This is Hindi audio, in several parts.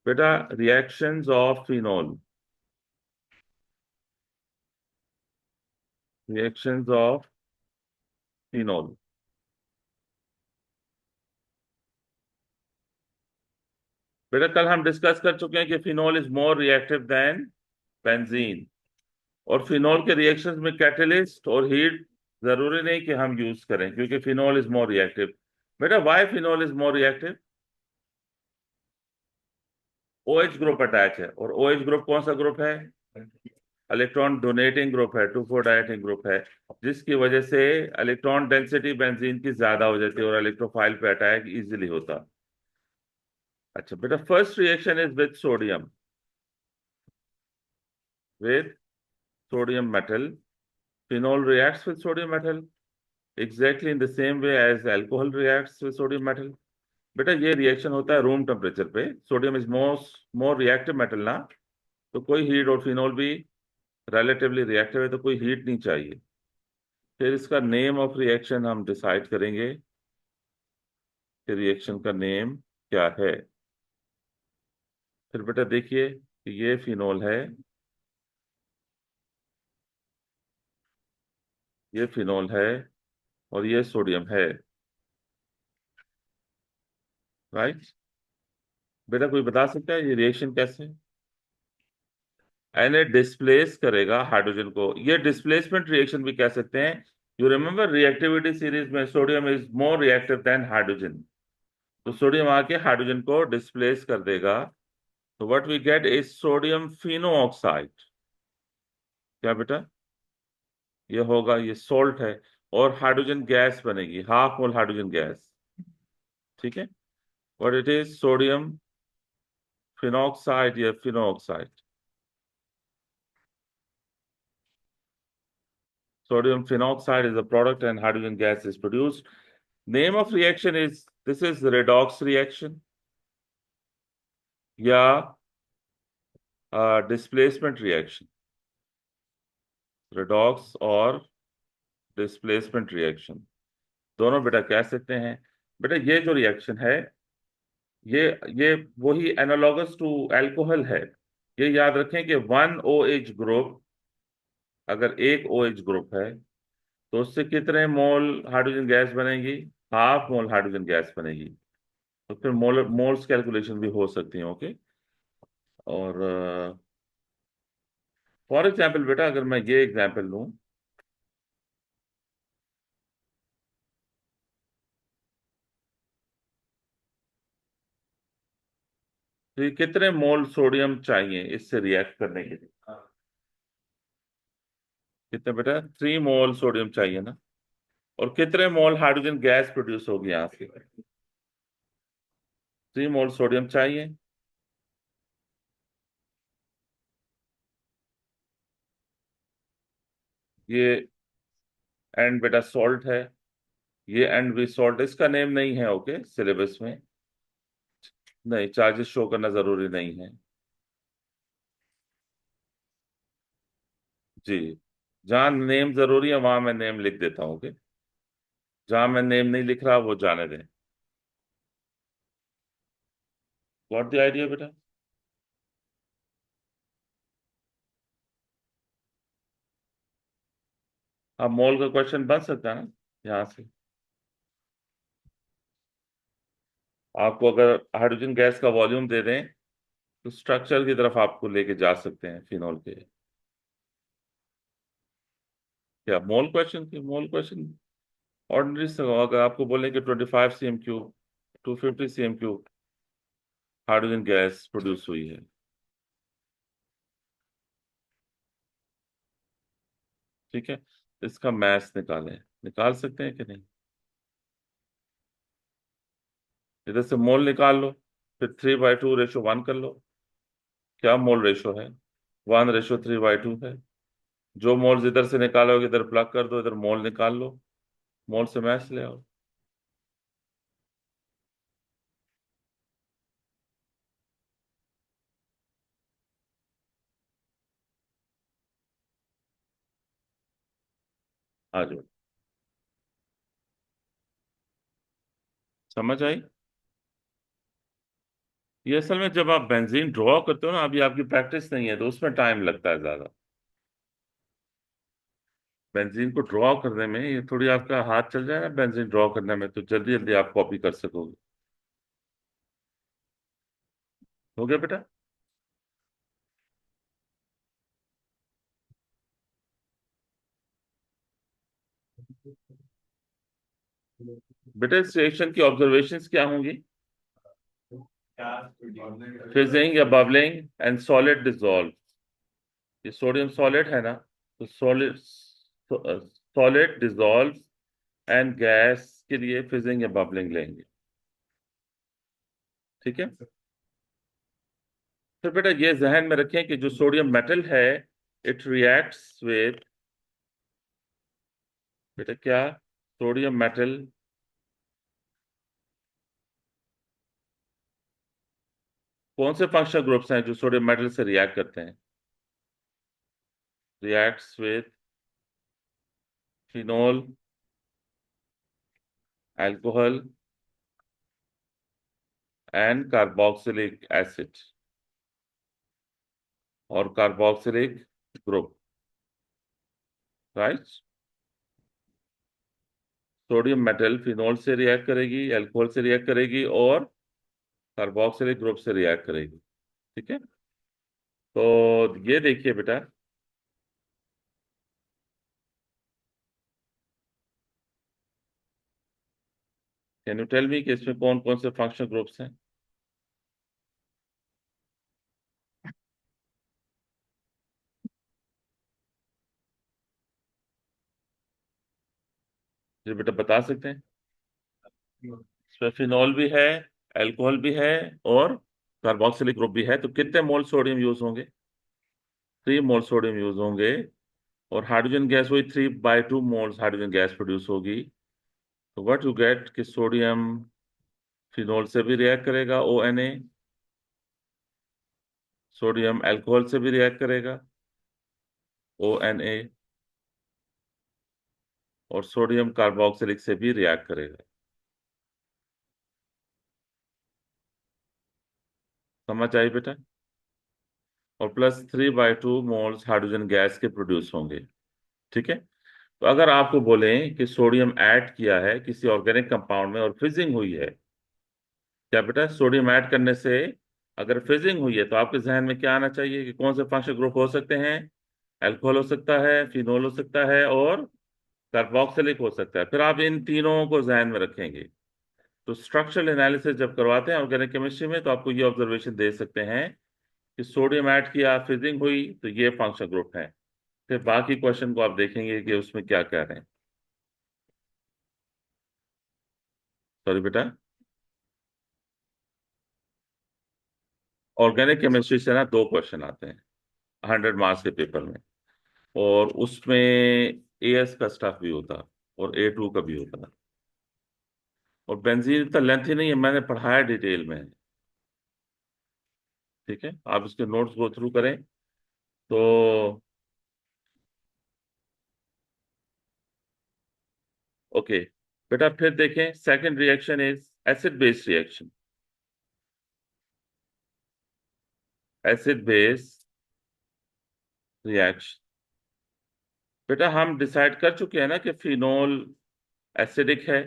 बेटा reactions of phenol, reactions of phenol. बेटा कल हम डिस्कस कर चुके हैं कि phenol is more reactive then benzene, और फिनॉल के रिएक्शंस में कैटलिस्ट और हीट जरूरी नहीं कि हम यूज करें, क्योंकि फिनॉल इज मोर रिएक्टिव। बेटा why phenol is more reactive? OH group attach है, और OH ग्रुप कौन सा ग्रुप है? इलेक्ट्रॉन डोनेटिंग ग्रुप है, 2,4 डायनेटिंग ग्रुप है, जिसकी वजह से इलेक्ट्रॉन डेंसिटी बेंजीन की ज्यादा हो जाती है और इलेक्ट्रोफाइल पे अटैक इजीली होता। अच्छा बेटा, first reaction is with sodium, with sodium metal. Phenol reacts with sodium metal exactly in the same way as alcohol reacts with sodium metal. बेटा ये रिएक्शन होता है रूम टेम्परेचर पे। Sodium is most more reactive metal ना, तो कोई हीट, और फिनॉल भी रिलेटिवली रिएक्टिव है तो कोई हीट नहीं चाहिए। फिर इसका नेम ऑफ रिएक्शन हम डिसाइड करेंगे कि रिएक्शन का नेम क्या है। फिर बेटा देखिए कि ये फिनॉल है, ये फिनॉल है, और ये सोडियम है, राइट। बेटा कोई बता सकता है ये रिएक्शन कैसे? एन ए डिस्प्लेस करेगा हाइड्रोजन को, ये डिस्प्लेसमेंट रिएक्शन भी कह सकते हैं। यू रिमेम्बर रिएक्टिविटी सीरीज में sodium is more reactive than hydrogen, तो सोडियम आके हाइड्रोजन को डिस्प्लेस कर देगा। तो what we get is sodium phenoxide. क्या बेटा? ये होगा, ये सोल्ट है, और हाइड्रोजन गैस बनेगी, हाफ मोल हाइड्रोजन गैस। ठीक है, और इट इज सोडियम फिनॉक्साइड या phenoxide. Sodium phenoxide is a product and hydrogen gas is produced. Name of reaction is, this is redox reaction या डिस्प्लेसमेंट रिएक्शन, redox और डिस्प्लेसमेंट रिएक्शन दोनों बेटा कह सकते हैं। बेटा ये जो रिएक्शन है, ये ये वही एनालॉगस टू अल्कोहल है। ये याद रखें कि वन ओ एच ग्रुप, अगर एक ओ एच ग्रुप है तो उससे कितने मोल हाइड्रोजन गैस बनेगी? हाफ मोल हाइड्रोजन गैस बनेगी। तो फिर मोल्स कैलकुलेशन भी हो सकती है, ओके। और फॉर एग्जाम्पल बेटा अगर मैं ये एग्जाम्पल लूं, तो ये कितने मोल सोडियम चाहिए इससे रिएक्ट करने के लिए? कितने बेटा? 3 मोल सोडियम चाहिए ना। और कितने मोल हाइड्रोजन गैस प्रोड्यूस होगी यहाँ से? 3 मोल सोडियम चाहिए। ये एंड बेटा सॉल्ट है, ये एंड भी सॉल्ट, इसका नेम नहीं है ओके सिलेबस में। नहीं, चार्जेस शो करना जरूरी नहीं है। जी, जहाँ नेम जरूरी है वहां मैं नेम लिख देता हूँ ओके। जहां मैं नेम नहीं लिख रहा वो जाने दें। गॉट द आइडिया बेटा? अब मोल का क्वेश्चन बन सकता है ना यहाँ से। आपको अगर हाइड्रोजन गैस का वॉल्यूम दे दें तो स्ट्रक्चर की तरफ आपको लेके जा सकते हैं फिनॉल के। क्या मोल क्वेश्चन की मोल क्वेश्चन ऑर्डिनरी से होगा। अगर आपको बोले कि 25 cm³ 250 cm³ hydrogen gas produce हुई है, ठीक है, इसका मैथ निकालें। निकाल सकते हैं कि नहीं? इधर से मोल निकाल लो, फिर 3/2 रेशो 1 कर लो। क्या मोल रेशो है? 1/3/2 है। जो मोल्स इधर से निकालोगे इधर प्लग कर दो, इधर मोल निकाल लो, मोल से मैच ले आओ। आ जाओ। समझ आई? ये असल में जब आप बेंजीन ड्रॉ करते हो ना, अभी आपकी प्रैक्टिस नहीं है तो उसमें टाइम लगता है ज्यादा। बेंजीन को ड्रॉ करने में ये थोड़ी आपका हाथ चल जाए ना बेंजीन ड्रॉ करने में, तो जल्दी जल्दी आप कॉपी कर सकोगे। हो गया बेटा? बेटा इस रिएक्शन की ऑब्जर्वेशंस क्या होंगी? फिजिंग या बबलिंग एंड सॉलिड डिसॉल्व। ये सोडियम सॉलिड है ना, तो solid solid dissolve and gas के लिए फिजिंग या बबलिंग लेंगे। ठीक है। फिर बेटा ये जहन में रखें कि जो सोडियम मेटल है, इट रिएक्ट्स विद, बेटा क्या, सोडियम मेटल कौन से फंक्शनल ग्रुप्स हैं जो सोडियम मेटल से रिएक्ट करते हैं? Reacts with phenol, alcohol and carboxylic acid, और carboxylic group, right. Sodium metal phenol से रिएक्ट करेगी, अल्कोहल से रिएक्ट करेगी, और कार्बोक्सिलिक ग्रुप से रिएक्ट करेगी। ठीक है। तो ये देखिए बेटा, कैन यू टेल मी कि इसमें कौन कौन से फंक्शनल ग्रुप्स हैं? ये बेटा बता सकते हैं? इसमें फिनॉल भी है, अल्कोहल भी है, और कार्बोक्सिलिक ग्रुप भी है। तो कितने मोल सोडियम यूज होंगे? 3 मोल सोडियम यूज होंगे। और हाइड्रोजन गैस वही 3/2 मोल्स हाइड्रोजन गैस प्रोड्यूस होगी। तो व्हाट यू गेट कि सोडियम फिनोल से भी रिएक्ट करेगा, ONA, सोडियम अल्कोहल से भी रिएक्ट करेगा, ONA, और सोडियम कार्बोक्सिलिक से भी रिएक्ट करेगा। समझ आई बेटा? और +3/2 मोल्स हाइड्रोजन गैस के प्रोड्यूस होंगे। ठीक है। तो अगर आपको बोलें कि सोडियम ऐड किया है किसी ऑर्गेनिक कंपाउंड में और फिजिंग हुई है, क्या बेटा सोडियम ऐड करने से अगर फिजिंग हुई है तो आपके जहन में क्या आना चाहिए कि कौन से फंक्शनल ग्रुप हो सकते हैं? अल्कोहल हो सकता है, फिनोल हो सकता है, और कार्बोक्सिलिक हो सकता है। फिर आप इन तीनों को जहन में रखेंगे। तो स्ट्रक्चरल एनालिसिस जब करवाते हैं ऑर्गेनिक केमिस्ट्री में, तो आपको ये ऑब्जर्वेशन दे सकते हैं कि सोडियम ऐड किया, फिजिंग हुई, तो ये फंक्शनल ग्रुप है। फिर बाकी क्वेश्चन को आप देखेंगे कि उसमें क्या कह रहे हैं। सॉरी बेटा, ऑर्गेनिक केमिस्ट्री से ना 2 क्वेश्चन आते हैं 100 मार्क्स के पेपर में। और उसमें AS का स्टफ भी होता है, और A2 का भी होता है। और बेंजीन इतना लेंथी नहीं है, मैंने पढ़ाया डिटेल में। ठीक है, आप इसके नोट्स गो थ्रू करें। तो ओके बेटा, फिर देखें second reaction is acid base reaction. Acid base reaction, बेटा हम डिसाइड कर चुके हैं ना कि फिनोल एसिडिक है।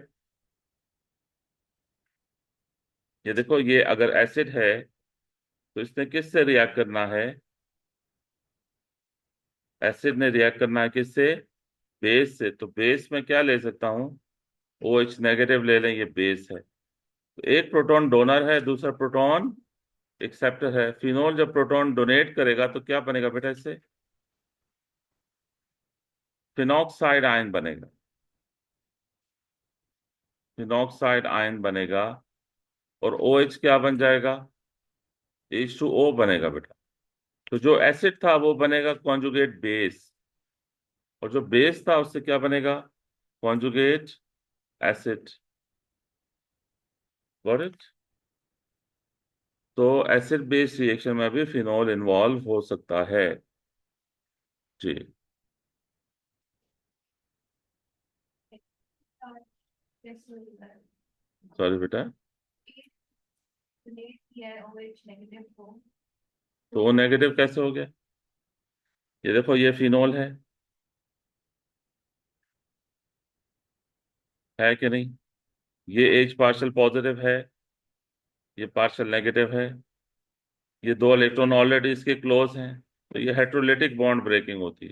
ये देखो, ये अगर एसिड है तो इसने किससे रिएक्ट करना है? एसिड ने रिएक्ट करना है किससे? बेस से। तो बेस में क्या ले सकता हूँ? OH नेगेटिव ले लें, ये बेस है। तो एक प्रोटॉन डोनर है, दूसरा प्रोटॉन एक्सेप्टर है। फिनोल जब प्रोटॉन डोनेट करेगा तो क्या बनेगा बेटा इससे? फिनॉक्साइड आयन बनेगा। फिनॉक्साइड आयन बनेगा। और OH क्या बन जाएगा? H2O बनेगा बेटा। तो जो एसिड था वो बनेगा कॉन्जुगेट बेस, और जो बेस था उससे क्या बनेगा? Conjugate acid. Got it? तो एसिड बेस रिएक्शन में भी फिनॉल इन्वॉल्व हो सकता है। जी। सॉरी बेटा। तो वो नेगेटिव कैसे हो गया? ये देखो, ये फिनोल है कि नहीं? ये H पार्शल पॉजिटिव है, ये पार्शल नेगेटिव है। ये दो इलेक्ट्रॉन ऑलरेडी इसके क्लोज हैं, तो ये हेटेरोलिटिक बॉन्ड ब्रेकिंग होती है,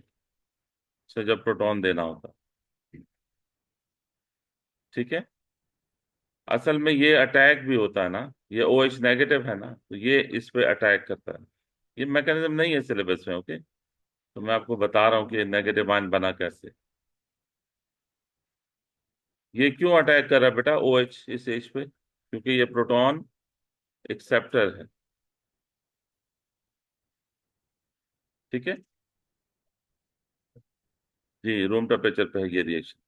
इसे जब प्रोटॉन देना होता है। ठीक है। असल में ये अटैक भी होता है ना, ये OH नेगेटिव है ना, तो ये इस पे अटैक करता है। ये मैकेनिज्म नहीं है सिलेबस में, ओके। तो मैं आपको बता रहा हूँ कि नेगेटिव आयन बना कैसे। ये क्यों अटैक कर रहा है बेटा OH इस H पे? क्योंकि ये प्रोटॉन एक्सेप्टर है। ठीक है। जी, रूम टेम्परेचर पे है ये रिएक्शन।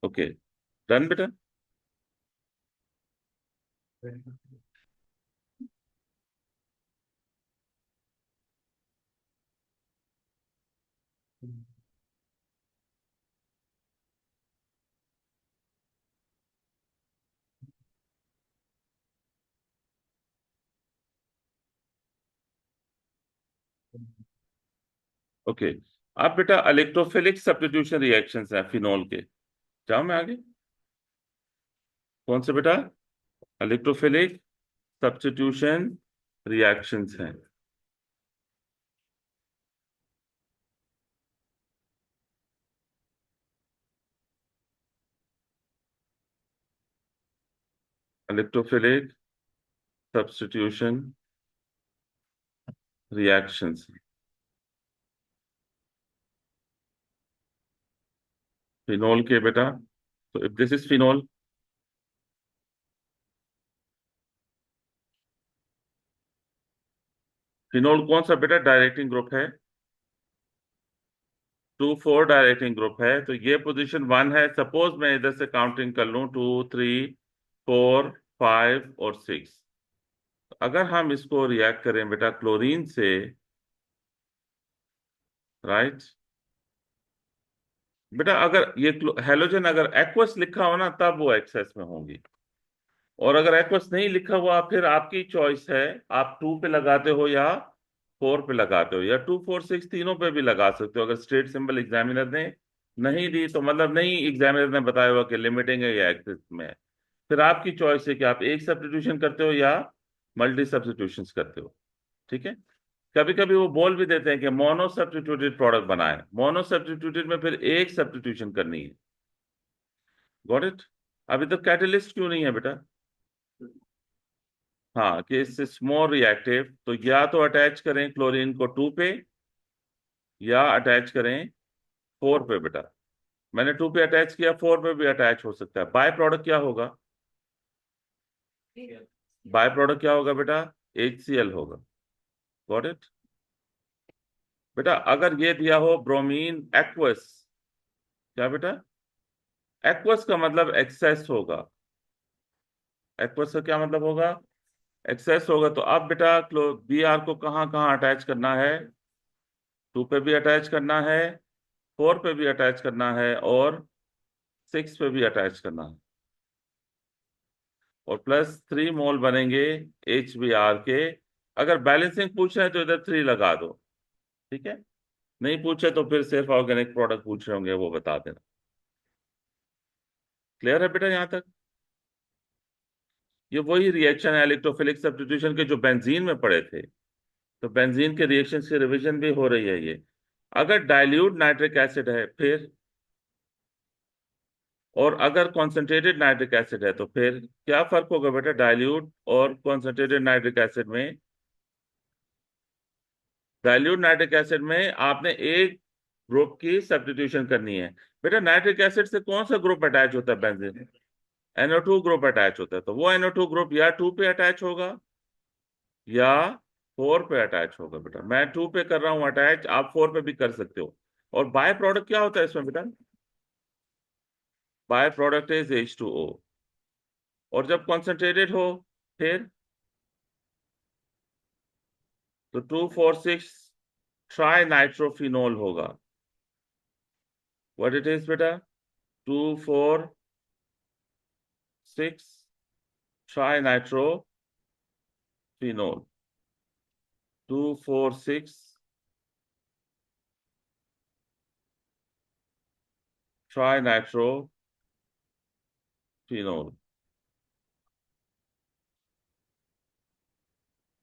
ओके, डन बेटा। ओके, अब बेटा इलेक्ट्रोफिलिक सब्स्टिट्यूशन रिएक्शंस हैं फिनोल के। जाओ मैं आगे। कौन से बेटा? इलेक्ट्रोफिलिक सब्स्टिट्यूशन रिएक्शंस हैं। Electrophilic substitution reactions. फिनोल के बेटा, तो if this is phenol, phenol कौन सा बेटा डायरेक्टिंग ग्रुप है? 2 4 डायरेक्टिंग ग्रुप है, तो ये पोजीशन 1 है। सपोज मैं इधर से काउंटिंग कर लूं, 2 3 4 5 और 6। अगर हम इसको रिएक्ट करें बेटा क्लोरीन से, राइट बेटा, अगर ये हेलोजन अगर एक्वस लिखा हो ना, तब वो एक्सेस में होंगी। और अगर एक्वस नहीं लिखा हुआ, फिर आपकी चॉइस है, आप 2 पे लगाते हो या 4 पे लगाते हो, या 2 4 6 तीनों पे भी लगा सकते हो। अगर स्ट्रेट सिंबल एग्जामिनर ने नहीं दी तो मतलब नहीं, एग्जामिनर ने बताया हुआ कि लिमिटिंग है या एक्सेस में है, फिर आपकी चॉइस है कि आप एक सब्स्टिट्यूशन करते हो या मल्टी सब्स्टिट्यूशन करते हो। ठीक है। कभी कभी वो बोल भी देते हैं कि मोनो सब्स्टिट्यूटेड प्रोडक्ट बनाए। मोनो सब्स्टिट्यूटेड में फिर एक सब्स्टिट्यूशन करनी है। Got it? अभी तक कैटलिस्ट क्यों नहीं है बेटा? हाँ, कि इट्स मोर रिएक्टिव, तो या तो अटैच करें क्लोरीन को 2 पे, या अटैच करें 4 पे बेटा। मैंने 2 पे अटैच किया, 4 पे भी अटैच हो सकता है। बाय प्रोडक्ट क्या होगा? बाय प्रोडक्ट क्या होगा बेटा? HCl होगा। Got it? बेटा अगर ये दिया हो ब्रोमीन एक्वस, क्या बेटा? एक्वस का मतलब एक्सेस होगा। एक्वस का क्या मतलब होगा? एक्सेस होगा। तो अब बेटा Br को कहाँ कहाँ अटैच करना है? 2 पे भी अटैच करना है, 4 पे भी अटैच करना है, और 6 पे भी अटैच करना है। और +3 मोल बनेंगे HBr के। अगर बैलेंसिंग पूछ रहे हैं तो इधर 3 लगा दो। ठीक है। नहीं पूछे तो फिर सिर्फ ऑर्गेनिक प्रोडक्ट पूछ रहे होंगे, वो बता देना। क्लियर है बेटा यहाँ तक? ये वही रिएक्शन है इलेक्ट्रोफिलिक सब्स्टिट्यूशन के जो बेंजीन में पड़े थे। तो बेंजीन के रिएक्शंस की रिवीजन भी हो रही है ये। अगर डाइल्यूट नाइट्रिक एसिड है फिर, और अगर कॉन्सेंट्रेटेड नाइट्रिक एसिड है तो फिर क्या फर्क होगा बेटा डाइल्यूट और कॉन्सेंट्रेटेड नाइट्रिक एसिड में? डाइल्यूट नाइट्रिक एसिड में आपने एक ग्रुप की सब्स्टिट्यूशन करनी है। बेटा नाइट्रिक एसिड से कौन सा ग्रुप अटैच होता है बेंजीन? NO2 ग्रुप अटैच होता है। तो वो NO2 ग्रुप या 2 पे अटैच होगा या 4 पे अटैच होगा बेटा। मैं 2 पे कर रहा हूं अटैच, आप 4 पे भी कर सकते हो। और बाय प्रोडक्ट क्या होता है इसमें बेटा? By product is H2O। और जब कॉन्सेंट्रेटेड हो फिर, तो 2 4 6 ट्राई नाइट्रोफिनोल होगा। व्हाट इट इज बेटा? 2 4 6 tri nitro phenol, 2,4,6 tri nitro phenol.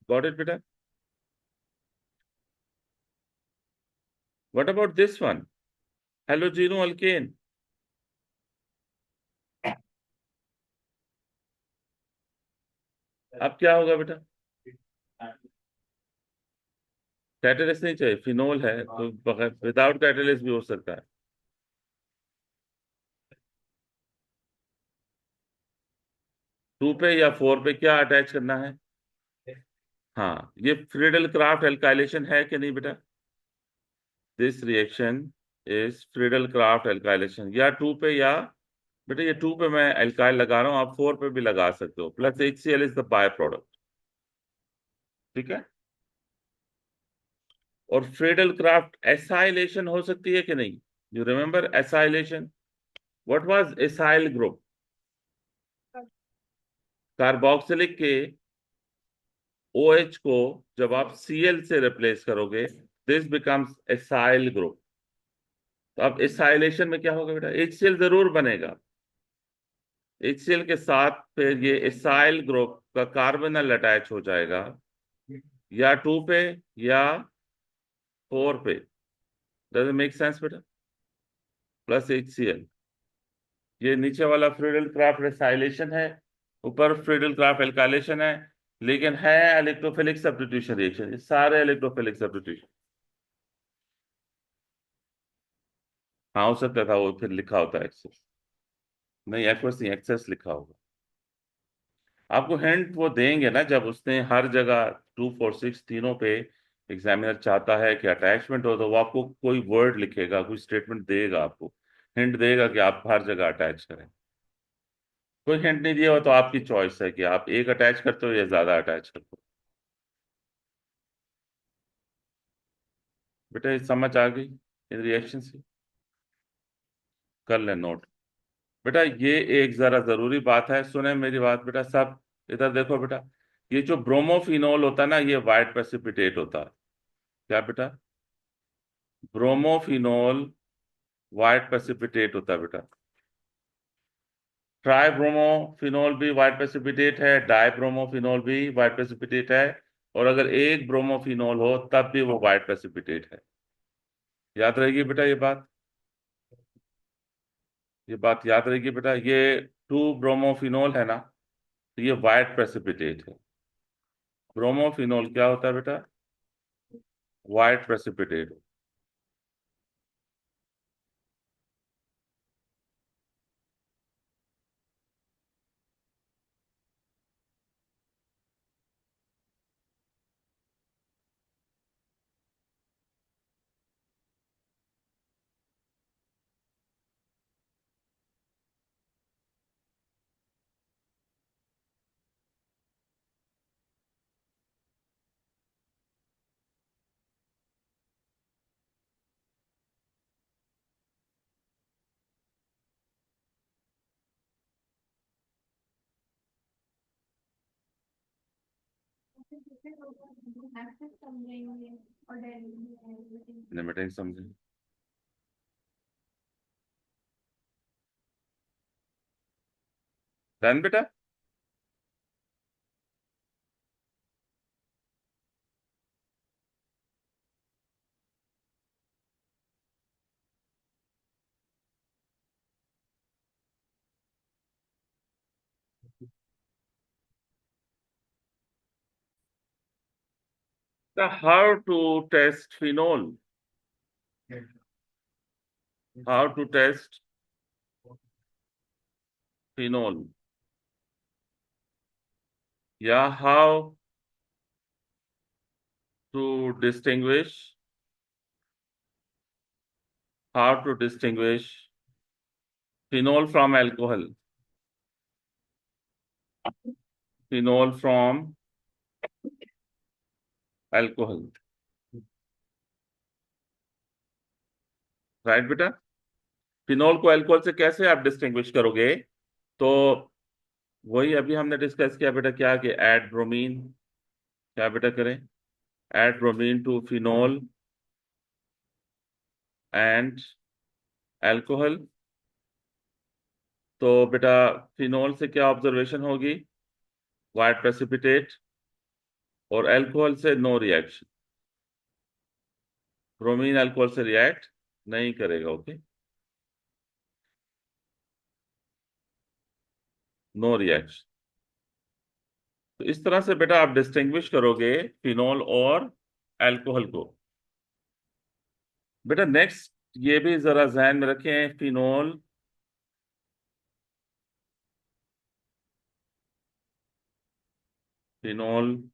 Got it बेटा? What about this one, halogeno alkane? अब क्या होगा बेटा? कैटलिस्ट नहीं चाहिए, फिनोल है तो बगैर विदाउट कैटलिस्ट भी हो सकता है। 2 पे या 4 पे क्या अटैच करना है? हाँ, ये फ्रीडल क्राफ्ट एल्काइलेशन है कि नहीं बेटा? This reaction is Friedel craft alkylation, या 2 पे या, बेटा ये 2 पे मैं एल्काइल लगा रहा हूँ, आप 4 पे भी लगा सकते हो, plus HCl is the by product. ठीक है। और फ्रीडल क्राफ्ट एसाइलेशन हो सकती है कि नहीं? You remember acylation? What was acyl group? Carboxylic के OH को जब आप Cl से रिप्लेस करोगे, दिस बिकम्स एसाइल ग्रुप। तो अब एसाइलेशन में क्या होगा बेटा? HCl जरूर बनेगा, HCl के साथ फिर ये एसाइल ग्रुप का कार्बोनल अटैच हो जाएगा, या 2 पे या 4 पे। डज इट मेक सेंस बेटा? प्लस HCl, ये नीचे वाला फ्रीडल क्राफ्ट एसाइलेशन है, ऊपर फ्रीडल क्राफ्ट एल्काइलेशन है, लेकिन है इलेक्ट्रोफिलिक सब्स्टिट्यूशन रिएक्शन, ये सारे इलेक्ट्रोफिलिक सब्स्टिट्यूशन। हाँ हो सकता था, वो फिर लिखा होता है एक्सेस, नहीं एक्वस नहीं, एक्सेस लिखा होगा। आपको हिंट वो देंगे ना, जब उसने हर जगह 2, 4, 6 तीनों पे एग्जामिनर चाहता है कि अटैचमेंट हो, तो वो आपको कोई वर्ड लिखेगा, कोई स्टेटमेंट देगा, आपको हिंट देगा कि आप हर जगह अटैच करें। कोई हिंट नहीं दिया हो तो आपकी चॉइस है कि आप एक अटैच करते हो या ज्यादा अटैच करते हो। बेटा ये समझ आ गई इन रिएक्शन से? कर ले नोट। बेटा ये एक जरा जरूरी बात है, सुने मेरी बात बेटा सब, इधर देखो बेटा। ये जो ब्रोमोफिनोल होता है ना, ये वाइट प्रेसिपिटेट होता है। क्या बेटा? ब्रोमोफिनोल वाइट प्रेसिपिटेट होता है बेटा। ट्राई ब्रोमोफिनोल भी वाइट प्रेसिपिटेट है, डाई ब्रोमोफिनोल भी वाइट प्रेसिपिटेट है, और अगर एक ब्रोमोफिनोल हो तब भी वो वाइट प्रेसिपिटेट है। याद रहेगी बेटा ये बात? ये बात याद रहेगी बेटा, ये 2 ब्रोमोफिनोल है ना, तो ये वाइट प्रेसिपिटेट है। ब्रोमोफिनोल क्या होता है बेटा? White precipitate. लिमिटिंग समझे? डन बेटा? How to test phenol? How to test phenol, या how to distinguish, how to distinguish phenol from alcohol, phenol from alcohol. Right बेटा? फिनोल को अल्कोहल से कैसे आप डिस्टिंग्विश करोगे? तो वही अभी हमने डिस्कस किया बेटा, क्या कि ऐड ब्रोमीन, क्या बेटा करें, add bromine to phenol and alcohol. तो बेटा फिनोल से क्या ऑब्जर्वेशन होगी, वाइट प्रेसिपिटेट, और अल्कोहल से नो रिएक्शन, ब्रोमीन अल्कोहल से रिएक्ट नहीं करेगा, ओके, नो रिएक्शन। तो इस तरह से बेटा आप डिस्टिंग्विश करोगे फिनोल और अल्कोहल को। बेटा नेक्स्ट ये भी जरा ध्यान में रखें, फिनोल, फिनोल,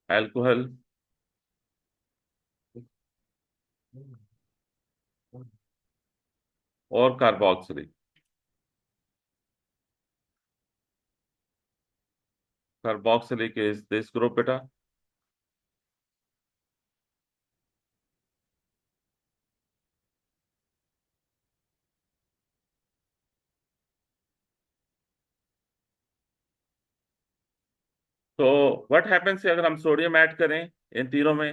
अल्कोहल और carboxylic, carboxylic is this group बेटा। तो व्हाट हैपेंस कि अगर हम सोडियम ऐड करें इन तीनों में,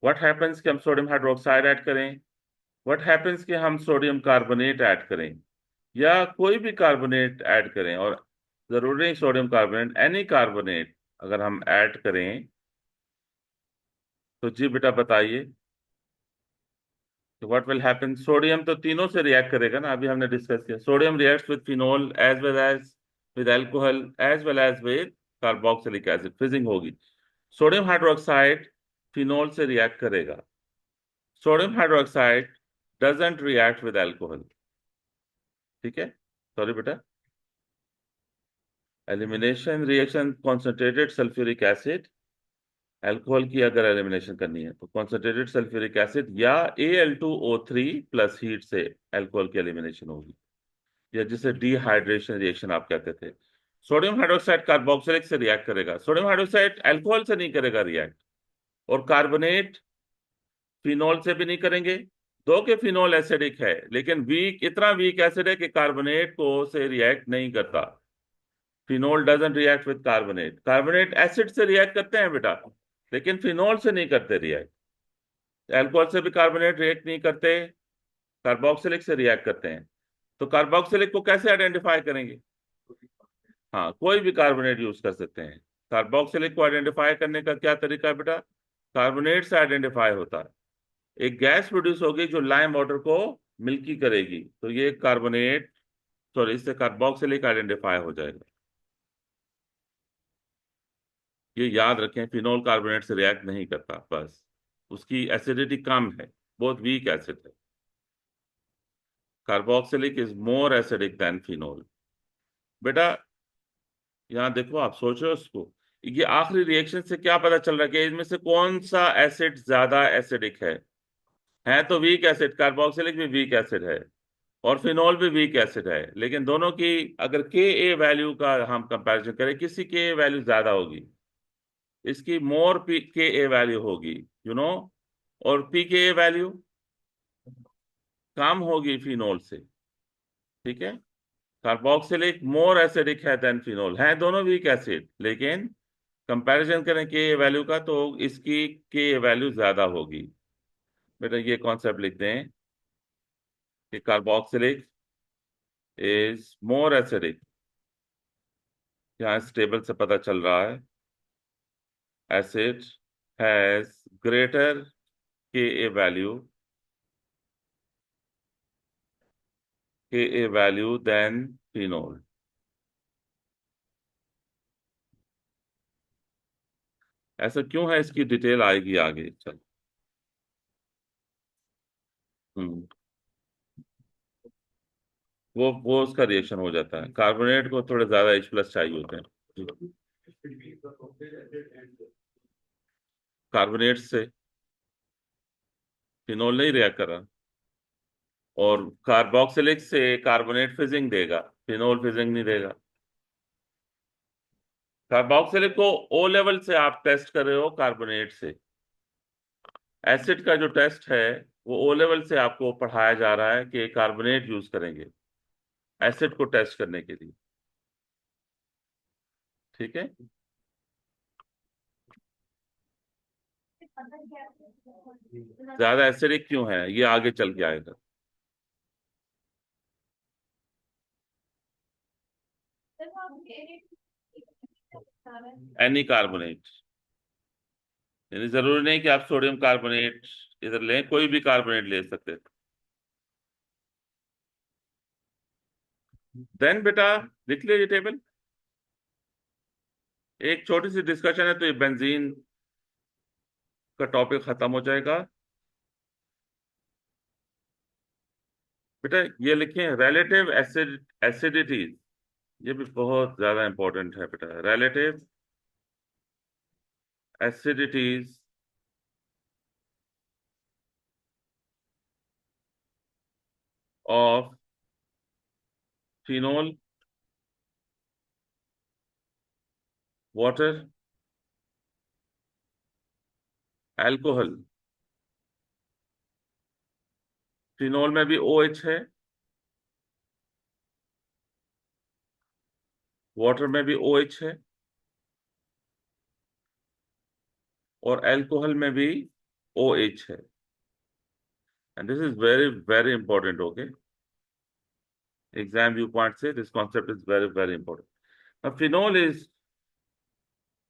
व्हाट हैपेंस कि हम सोडियम हाइड्रोक्साइड ऐड करें, व्हाट हैपेंस कि हम सोडियम कार्बोनेट ऐड करें, या कोई भी कार्बोनेट ऐड करें, और जरूरी नहीं सोडियम कार्बोनेट, एनी कार्बोनेट अगर हम ऐड करें, तो जी बेटा बताइए, तो व्हाट विल हैपन, सोडियम तो तीनों से रिएक्ट करेगा ना, अभी हमने डिस्कस किया, sodium reacts with phenol as well as with alcohol as well as with carboxylic acid, fizzing होगी। सोडियम हाइड्रोक्साइड फिनोल से रिएक्ट करेगा, sodium hydroxide doesn't react with alcohol, ठीक है, सॉरी बेटा, elimination reaction concentrated sulphuric acid, alcohol की अगर एलिमिनेशन करनी है तो कॉन्सेंट्रेटेड सल्फ्यूरिक एसिड या Al2O3 प्लस हीट से अल्कोहल की एलिमिनेशन होगी, या जिसे डिहाइड्रेशन रिएक्शन आप कहते थे। सोडियम हाइड्रोक्साइड कार्बोक्सिलिक से रिएक्ट करेगा, सोडियम हाइड्रोक्साइड अल्कोहल से नहीं करेगा रिएक्ट, और कार्बोनेट फिनोल से भी नहीं करेंगे। दो के फिनोल एसिडिक है, लेकिन वीक, इतना वीक एसिड है कि कार्बोनेट को से रिएक्ट नहीं करता। Phenol doesn't react with carbonate, carbonate acid से रिएक्ट करते हैं बेटा, लेकिन फिनोल से नहीं करते रिएक्ट। अल्कोहल से भी कार्बोनेट रिएक्ट नहीं करते, कार्बोक्सिलिक से रिएक्ट करते हैं। तो कार्बोक्सिलिक को कैसे आइडेंटिफाई करेंगे, हाँ कोई भी कार्बोनेट यूज कर सकते हैं। कार्बोक्सिलिक को आइडेंटिफाई करने का क्या तरीका है बेटा, कार्बोनेट से आइडेंटिफाई होता है, एक गैस प्रोड्यूस होगी जो लाइम वाटर को मिल्की करेगी, तो ये कार्बोनेट, सॉरी इससे कार्बोक्सिलिक आइडेंटिफाई हो जाएगा। ये याद रखें, फिनोल कार्बोनेट से रिएक्ट नहीं करता, बस उसकी एसिडिटी कम है, बहुत वीक एसिड है। Carboxylic is more acidic then phenol. बेटा यहाँ देखो, आप सोचो उसको, ये आखिरी रिएक्शन से क्या पता चल रहा है कि इनमें से कौन सा एसिड ज्यादा एसिडिक है तो वीक एसिड, कार्बोक्सिलिक भी वीक एसिड है और फिनोल भी वीक एसिड है, लेकिन दोनों की अगर के ए वैल्यू का हम कंपैरिजन करें, किसी के ए वैल्यू ज्यादा होगी, इसकी मोर पी के ए वैल्यू होगी, यू नो, और पी के ए वैल्यू कम होगी फिनोल से, ठीक है। कार्बोक्सिलिक मोर एसिडिक है देन फिनोल, है दोनों वीक एसिड, लेकिन कंपैरिजन करें के वैल्यू का तो इसकी के वैल्यू ज्यादा होगी। बेटा ये कॉन्सेप्ट लिख दें कि कार्बोक्सिलिक इज मोर एसिडिक, यहाँ इस टेबल से पता चल रहा है, एसिड हैज ग्रेटर के वैल्यू, के वैल्यू देन फिनोल। ऐसा क्यों है, इसकी डिटेल आएगी आगे, चल। हम्म, वो उसका रिएक्शन हो जाता है, कार्बोनेट को थोड़े ज्यादा H प्लस चाहिए होते हैं कार्बोनेट से, फिनोल नहीं रिएक्ट कर रहा, और कार्बोक्सिलिक से कार्बोनेट फिजिंग देगा, फिनोल फिजिंग नहीं देगा। कार्बोक्सिलिक को ओ लेवल से आप टेस्ट कर रहे हो कार्बोनेट से, एसिड का जो टेस्ट है वो ओ लेवल से आपको पढ़ाया जा रहा है कि कार्बोनेट यूज करेंगे एसिड को टेस्ट करने के लिए। ठीक है। ज्यादा एसिडिक क्यों है ये आगे चल के आएगा। एनी कार्बोनेट, यानी जरूरी नहीं कि आप सोडियम कार्बोनेट इधर लें, कोई भी कार्बोनेट ले सकते हैं। देन बेटा लिख लीजिए टेबल। एक छोटी सी डिस्कशन है तो ये बेंजीन का टॉपिक खत्म हो जाएगा। बेटा ये लिखें रिलेटिव एसिडिटीज, ये भी बहुत ज्यादा इंपॉर्टेंट है बेटा। Relative acidities of phenol, water, alcohol. Phenol में भी ओ एच है, वाटर में भी ओ एच है, और अल्कोहल में भी ओ एच है। And this is very very important. Okay, exam view point से this concept is very very important. Phenol is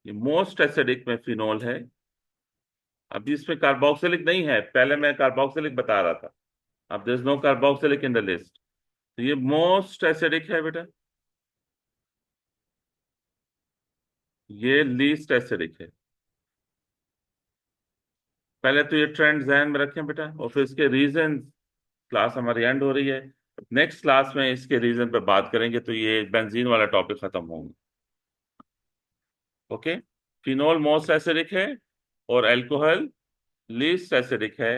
most acidic में फिनोल है। अब इसमें कार्बोक्सिलिक नहीं है, पहले मैं कार्बोक्सिलिक बता रहा था, अब there is no carboxylic in the list. तो ये मोस्ट एसिडिक है बेटा, ये लीस्ट एसिडिक है। पहले तो ये ट्रेंड ध्यान में रखें बेटा, और फिर इसके रीजन। क्लास हमारी एंड हो रही है, नेक्स्ट क्लास में इसके रीजन पे बात करेंगे, तो ये बेंजीन वाला टॉपिक खत्म होंगे। ओके, फिनोल मोस्ट एसिडिक है और अल्कोहल लीस्ट एसिडिक है।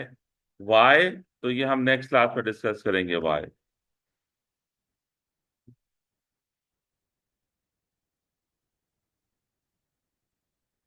वाई? तो ये हम नेक्स्ट क्लास में डिस्कस करेंगे वाई।